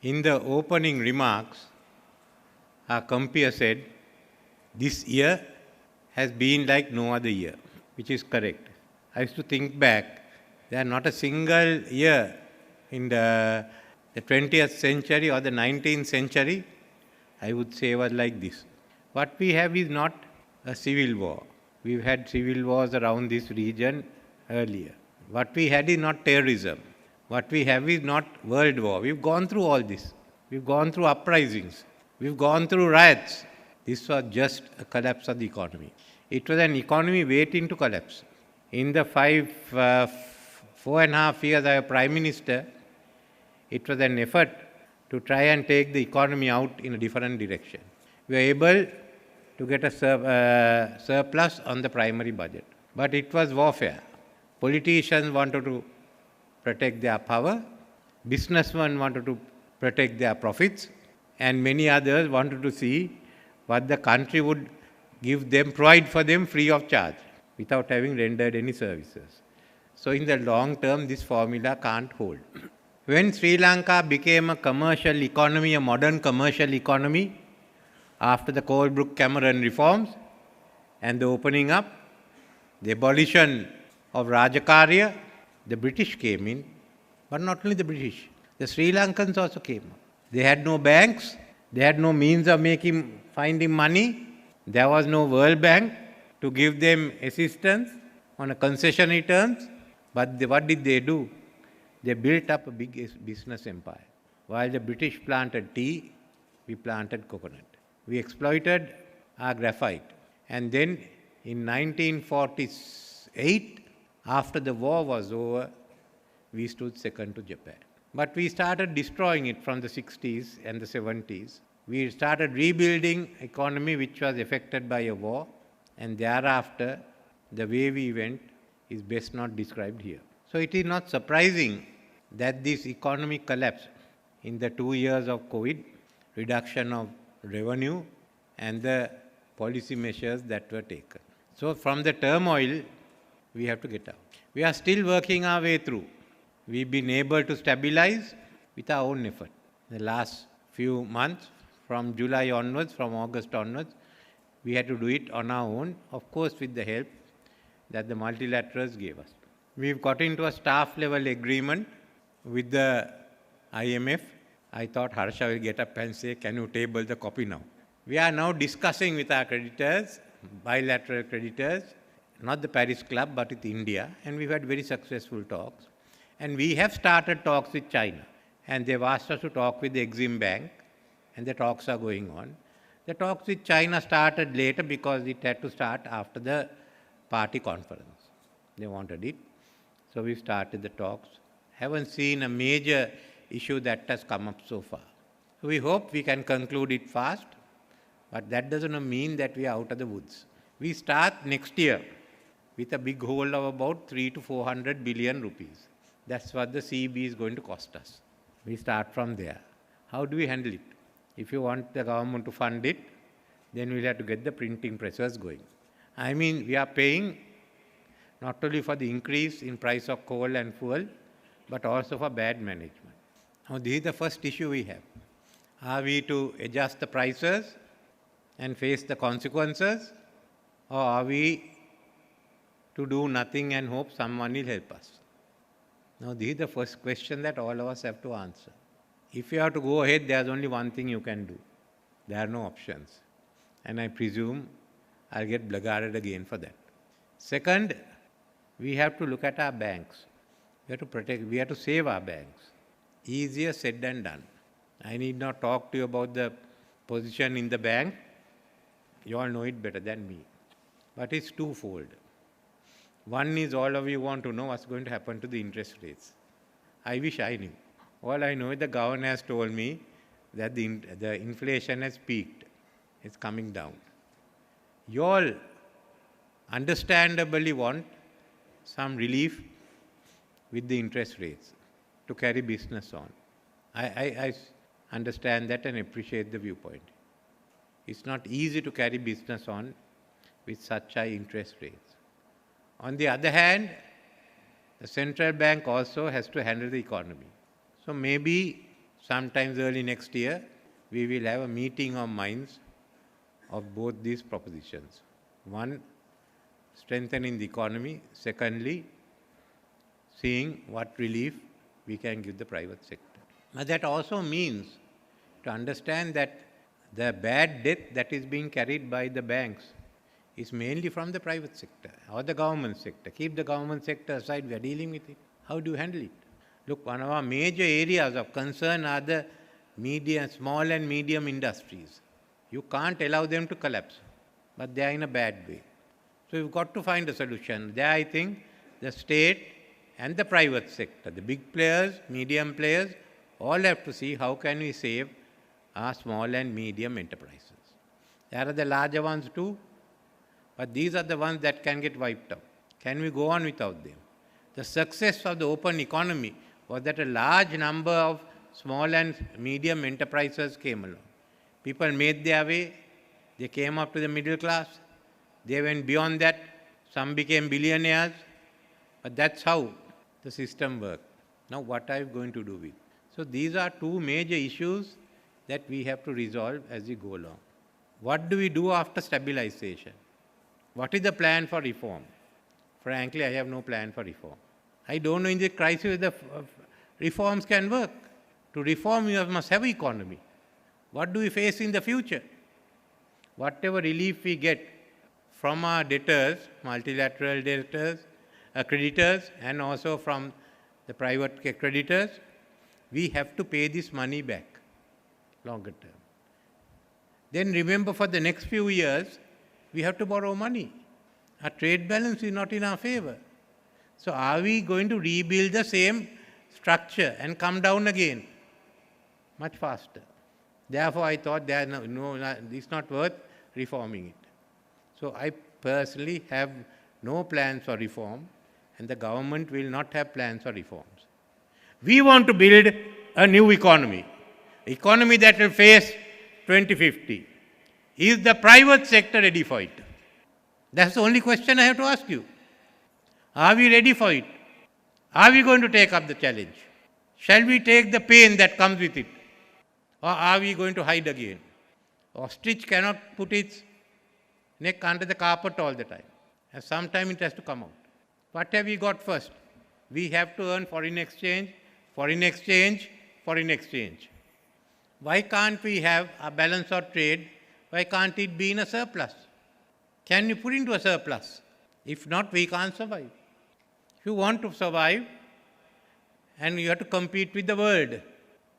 In the opening remarks, our compeer said, this year has been like no other year, which is correct. I used to think back, there are not a single year in the 20th century or the 19th century, I would say, was like this. What we have is not a civil war. We've had civil wars around this region earlier. What we had is not terrorism. What we have is not world war. We've gone through all this. We've gone through uprisings. We've gone through riots. This was just a collapse of the economy. It was an economy waiting to collapse. In the 4.5 years I was Prime Minister, it was an effort to try and take the economy out in a different direction. We were able to get a surplus on the primary budget. But it was warfare. Politicians wanted to protect their power, businessmen wanted to protect their profits, and many others wanted to see what the country would give them, provide for them free of charge, without having rendered any services. So in the long term, this formula can't hold. When Sri Lanka became a commercial economy, a modern commercial economy, after the Colebrook-Cameron reforms and the opening up, the abolition of Rajakarya, the British came in, but not only the British, the Sri Lankans also came up. They had no banks, they had no means of finding money, there was no World Bank to give them assistance on a concessionary terms, but what did they do? They built up a big business empire. While the British planted tea, we planted coconut. We exploited our graphite. And then in 1948, after the war was over, we stood second to Japan. But we started destroying it from the 60s and the 70s. We started rebuilding economy which was affected by a war, and thereafter the way we went is best not described here. So it is not surprising that this economic collapse in the 2 years of COVID, reduction of revenue and the policy measures that were taken. So from the turmoil, we have to get out. We are still working our way through. We've been able to stabilize with our own effort. The last few months, from July onwards, from August onwards, we had to do it on our own, of course with the help that the multilaterals gave us. We've got into a staff level agreement with the IMF. I thought Harsha will get up and say, can you table the copy now? We are now discussing with our creditors, bilateral creditors, not the Paris Club, but with India, and we've had very successful talks. And we have started talks with China, and they've asked us to talk with the Exim Bank, and the talks are going on. The talks with China started later because it had to start after the party conference. They wanted it. So we started the talks. Haven't seen a major issue that has come up so far. So we hope we can conclude it fast, but that doesn't mean that we are out of the woods. We start next year with a big hole of about 300 to 400 billion rupees. That's what the CB is going to cost us. We start from there. How do we handle it? If you want the government to fund it, then we'll have to get the printing presses going. I mean, we are paying not only for the increase in price of coal and fuel, but also for bad management. Now, this is the first issue we have. Are we to adjust the prices and face the consequences, or are we to do nothing and hope someone will help us? Now, this is the first question that all of us have to answer. If you have to go ahead, there's only one thing you can do. There are no options. And I presume I'll get blackguarded again for that. Second, we have to look at our banks. We have to save our banks. Easier said than done. I need not talk to you about the position in the bank. You all know it better than me. But it's twofold. One is all of you want to know what's going to happen to the interest rates. I wish I knew. All I know is the governor has told me that the inflation has peaked. It's coming down. You all understandably want some relief with the interest rates to carry business on. I understand that and appreciate the viewpoint. It's not easy to carry business on with such high interest rates. On the other hand, the central bank also has to handle the economy. So maybe sometimes early next year, we will have a meeting of minds of both these propositions. One, strengthening the economy. Secondly, seeing what relief we can give the private sector. But that also means to understand that the bad debt that is being carried by the banks is mainly from the private sector or the government sector. Keep the government sector aside, we are dealing with it. How do you handle it? Look, one of our major areas of concern are the small and medium industries. You can't allow them to collapse, but they are in a bad way. So you've got to find a solution. There, I think, the state and the private sector, the big players, medium players, all have to see how can we save our small and medium enterprises. There are the larger ones too, but these are the ones that can get wiped out. Can we go on without them? The success of the open economy was that a large number of small and medium enterprises came along. People made their way, they came up to the middle class, they went beyond that, some became billionaires, but that's how the system worked. Now what are you going to do with? So these are two major issues that we have to resolve as we go along. What do we do after stabilization? What is the plan for reform? Frankly, I have no plan for reform. I don't know in this crisis whether reforms can work. To reform, you must have economy. What do we face in the future? Whatever relief we get from our debtors, multilateral debtors, creditors, and also from the private creditors, we have to pay this money back longer term. Then remember, for the next few years, we have to borrow money. Our trade balance is not in our favor. So are we going to rebuild the same structure and come down again much faster? Therefore, I thought it's not worth reforming it. So I personally have no plans for reform, and the government will not have plans for reforms. We want to build a new economy that will face 2050. Is the private sector ready for it? That's the only question I have to ask you. Are we ready for it? Are we going to take up the challenge? Shall we take the pain that comes with it? Or are we going to hide again? Ostrich cannot put its neck under the carpet all the time. And sometime it has to come out. What have we got first? We have to earn foreign exchange, foreign exchange, foreign exchange. Why can't we have a balance of trade? Why can't it be in a surplus? Can you put into a surplus? If not, we can't survive. If you want to survive and you have to compete with the world,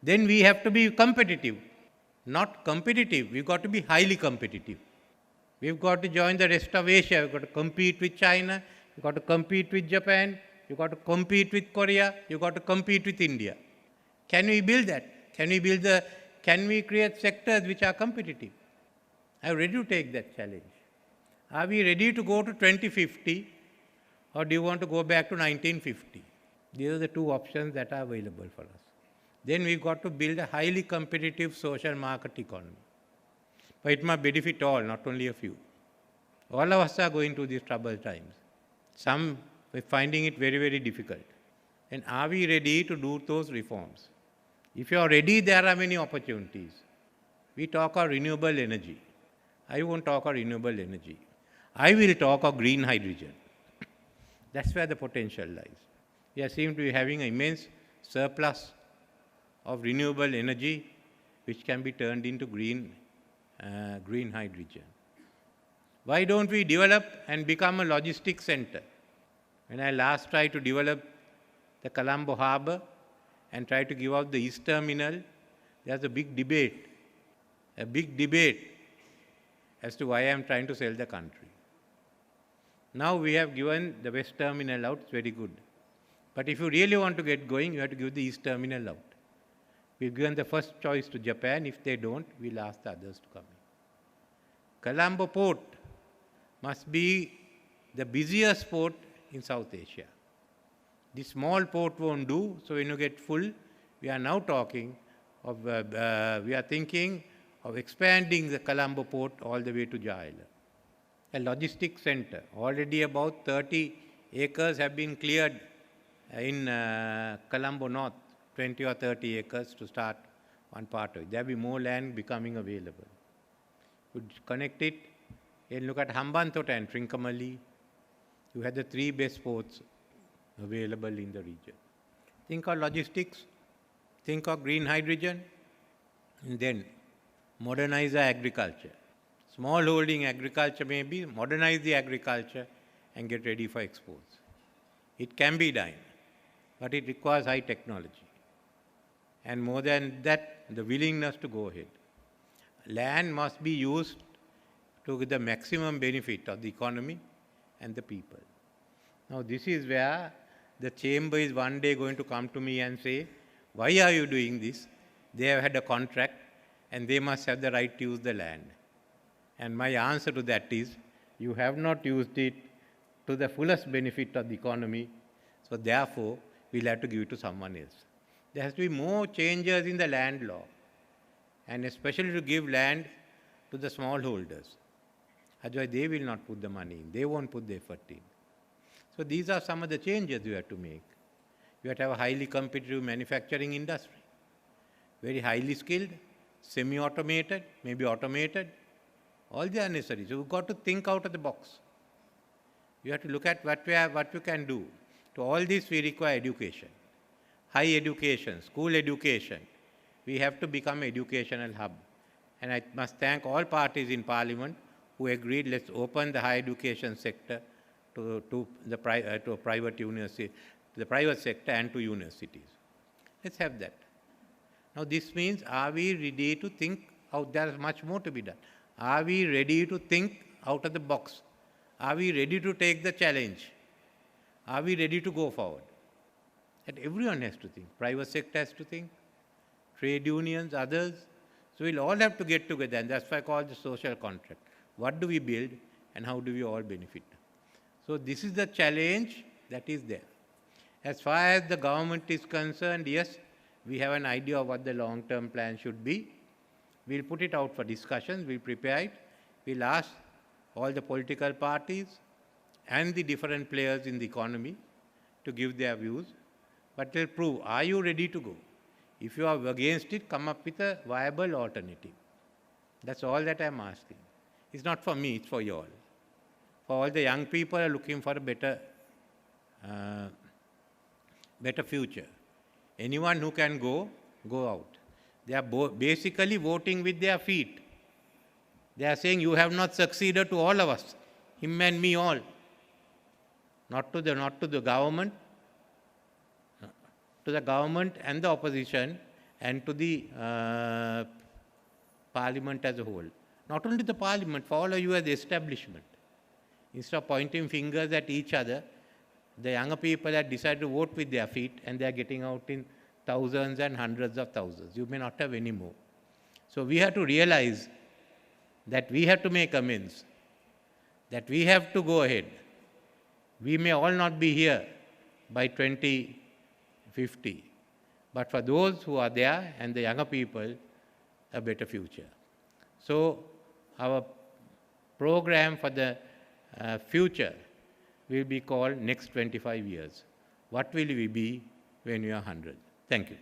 then we have to be competitive. Not competitive, we've got to be highly competitive. We've got to join the rest of Asia, we've got to compete with China, we've got to compete with Japan, you've got to compete with Korea, you've got to compete with India. Can we build that? Can we create sectors which are competitive? I'm ready to take that challenge. Are we ready to go to 2050, or do you want to go back to 1950? These are the two options that are available for us. Then we've got to build a highly competitive social market economy. But it must benefit all, not only a few. All of us are going through these troubled times. Some are finding it very, very difficult. And are we ready to do those reforms? If you are ready, there are many opportunities. We talk of renewable energy. I won't talk of renewable energy. I will talk of green hydrogen. That's where the potential lies. We seem to be having an immense surplus of renewable energy which can be turned into green hydrogen. Why don't we develop and become a logistics center? When I last tried to develop the Colombo Harbour and tried to give out the East Terminal, there's a big debate as to why I am trying to sell the country. Now we have given the West Terminal out, it's very good. But if you really want to get going, you have to give the East Terminal out. We've given the first choice to Japan. If they don't, we'll ask the others to come in. Colombo Port must be the busiest port in South Asia. The small port won't do, so when you get full, we are now talking of, we are thinking of expanding the Colombo Port all the way to Java Island. A logistics center. Already about 30 acres have been cleared in Colombo North, 20 or 30 acres to start one part of it. There will be more land becoming available. Could connect it and look at Hambantota and Trincomalee. You had the three best ports available in the region. Think of logistics, think of green hydrogen, and then modernize the agriculture. Small holding agriculture maybe, modernize the agriculture and get ready for exports. It can be done, but it requires high technology. And more than that, the willingness to go ahead. Land must be used to the maximum benefit of the economy and the people. Now this is where the chamber is one day going to come to me and say, why are you doing this? They have had a contract and they must have the right to use the land. And my answer to that is, you have not used it to the fullest benefit of the economy, so therefore we'll have to give it to someone else. There has to be more changes in the land law, and especially to give land to the smallholders. Otherwise they will not put the money in, they won't put the effort in. So these are some of the changes you have to make. You have to have a highly competitive manufacturing industry, very highly skilled, semi-automated, maybe automated, all they are necessary. So you've got to think out of the box. You have to look at what you can do. To all this we require education, high education, school education. We have to become an educational hub. And I must thank all parties in Parliament who agreed, let's open the higher education sector to a private university, to the private sector and to universities. Let's have that. Now this means, are we ready to think out? There is much more to be done. Are we ready to think out of the box? Are we ready to take the challenge? Are we ready to go forward? And everyone has to think. Private sector has to think, trade unions, others. So we'll all have to get together, and that's why I call it the social contract. What do we build and how do we all benefit? So this is the challenge that is there. As far as the government is concerned, yes, we have an idea of what the long-term plan should be. We'll put it out for discussions, we'll prepare it, we'll ask all the political parties and the different players in the economy to give their views, but they'll prove, are you ready to go? If you are against it, come up with a viable alternative. That's all that I'm asking. It's not for me, it's for you all. For all the young people who are looking for a better future. Anyone who can go out. They are basically voting with their feet. They are saying, you have not succeeded to all of us, him and me all. Not to the government, to the government and the opposition, and to the Parliament as a whole. Not only the Parliament, for all of you as the establishment. Instead of pointing fingers at each other, the younger people have decided to vote with their feet, and they are getting out in thousands and hundreds of thousands. You may not have any more. So we have to realize that we have to make amends, that we have to go ahead. We may all not be here by 2050, but for those who are there and the younger people, a better future. So our program for the future will be called Next 25 Years. What will we be when we are 100? Thank you.